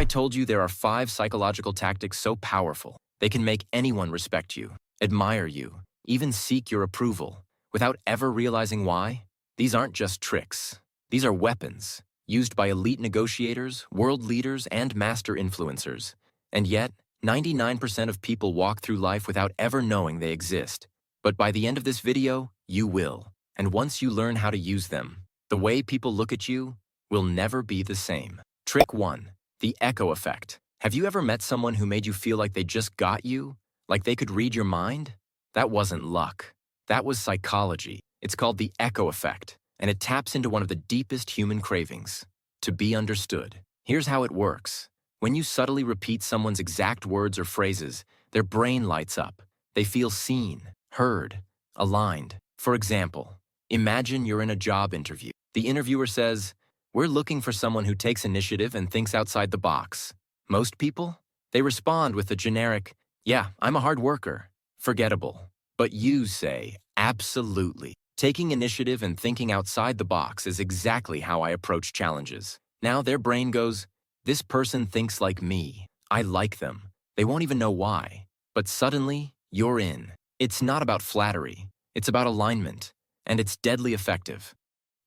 I told you there are 5 psychological tactics so powerful, they can make anyone respect you, admire you, even seek your approval, without ever realizing why? These aren't just tricks. These are weapons, used by elite negotiators, world leaders, and master influencers. And yet, 99% of people walk through life without ever knowing they exist. But by the end of this video, you will. And once you learn how to use them, the way people look at you will never be the same. Trick 1. The echo effect. Have you ever met someone who made you feel like they just got you? Like they could read your mind? That wasn't luck. That was psychology. It's called the echo effect, and it taps into one of the deepest human cravings: to be understood. Here's how it works. When you subtly repeat someone's exact words or phrases, their brain lights up. They feel seen, heard, aligned. For example, imagine you're in a job interview. The interviewer says, "We're looking for someone who takes initiative and thinks outside the box." Most people, they respond with a generic, "Yeah, I'm a hard worker." Forgettable. But you say, "Absolutely. Taking initiative and thinking outside the box is exactly how I approach challenges." Now their brain goes, "This person thinks like me. I like them." They won't even know why. But suddenly, you're in. It's not about flattery. It's about alignment. And it's deadly effective.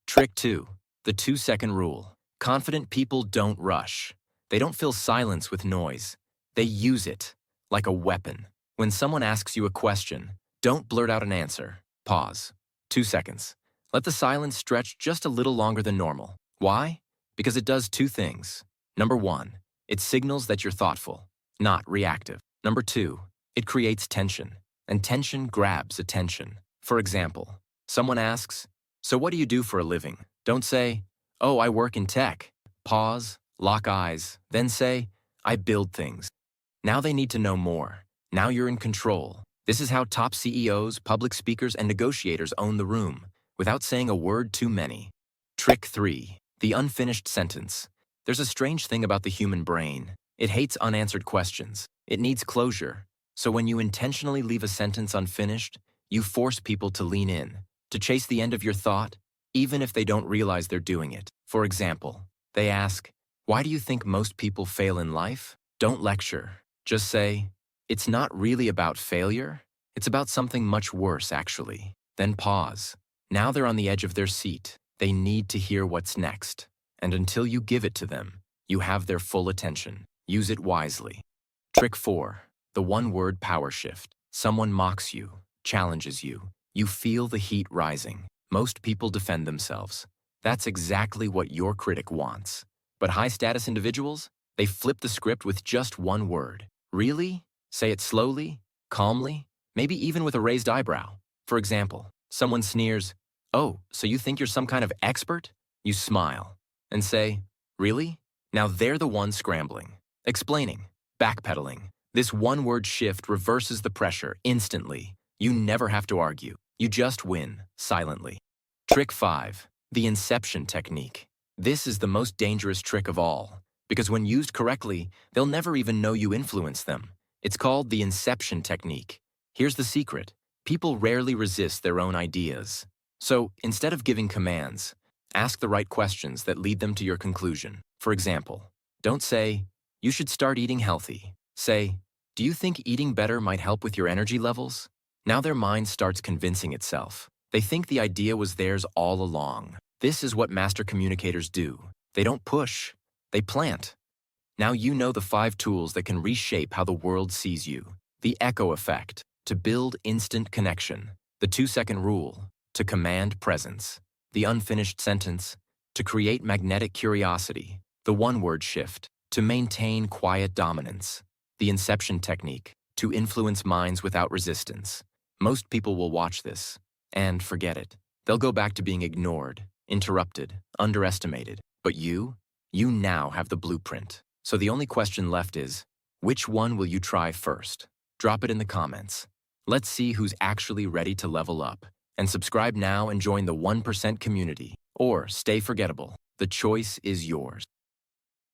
Trick 2. The 2-second rule. Confident people don't rush. They don't fill silence with noise. They use it like a weapon. When someone asks you a question, don't blurt out an answer. Pause. 2 seconds. Let the silence stretch just a little longer than normal. Why? Because it does 2 things. Number 1, it signals that you're thoughtful, not reactive. Number 2, it creates tension, and tension grabs attention. For example, someone asks, "So what do you do for a living?" Don't say, "Oh, I work in tech." Pause, lock eyes, then say, "I build things." Now they need to know more. Now you're in control. This is how top CEOs, public speakers, and negotiators own the room, without saying a word too many. Trick 3. The unfinished sentence. There's a strange thing about the human brain. It hates unanswered questions. It needs closure. So when you intentionally leave a sentence unfinished, you force people to lean in, to chase the end of your thought, even if they don't realize they're doing it. For example, they ask, "Why do you think most people fail in life?" Don't lecture. Just say, "It's not really about failure. It's about something much worse, actually." Then pause. Now they're on the edge of their seat. They need to hear what's next. And until you give it to them, you have their full attention. Use it wisely. Trick 4. The one-word power shift. Someone mocks you, challenges you. You feel the heat rising. Most people defend themselves. That's exactly what your critic wants. But high-status individuals, they flip the script with just one word. "Really?" Say it slowly, calmly, maybe even with a raised eyebrow. For example, someone sneers, "Oh, so you think you're some kind of expert?" You smile and say, "Really?" Now they're the ones scrambling, explaining, backpedaling. This one-word shift reverses the pressure instantly. You never have to argue. You just win, silently. Trick 5. The Inception Technique. This is the most dangerous trick of all, because when used correctly, they'll never even know you influence them. It's called the Inception Technique. Here's the secret. People rarely resist their own ideas. So, instead of giving commands, ask the right questions that lead them to your conclusion. For example, don't say, "You should start eating healthy." Say, "Do you think eating better might help with your energy levels?" Now their mind starts convincing itself. They think the idea was theirs all along. This is what master communicators do. They don't push, they plant. Now you know the 5 tools that can reshape how the world sees you. The echo effect, to build instant connection. The 2-second rule, to command presence. The unfinished sentence, to create magnetic curiosity. The one-word shift, to maintain quiet dominance. The Inception Technique, to influence minds without resistance. Most people will watch this and forget it. They'll go back to being ignored, interrupted, underestimated. But you now have the blueprint. So the only question left is, which one will you try first? Drop it in the comments. Let's see who's actually ready to level up. And subscribe now and join the 1% community. Or stay forgettable. The choice is yours.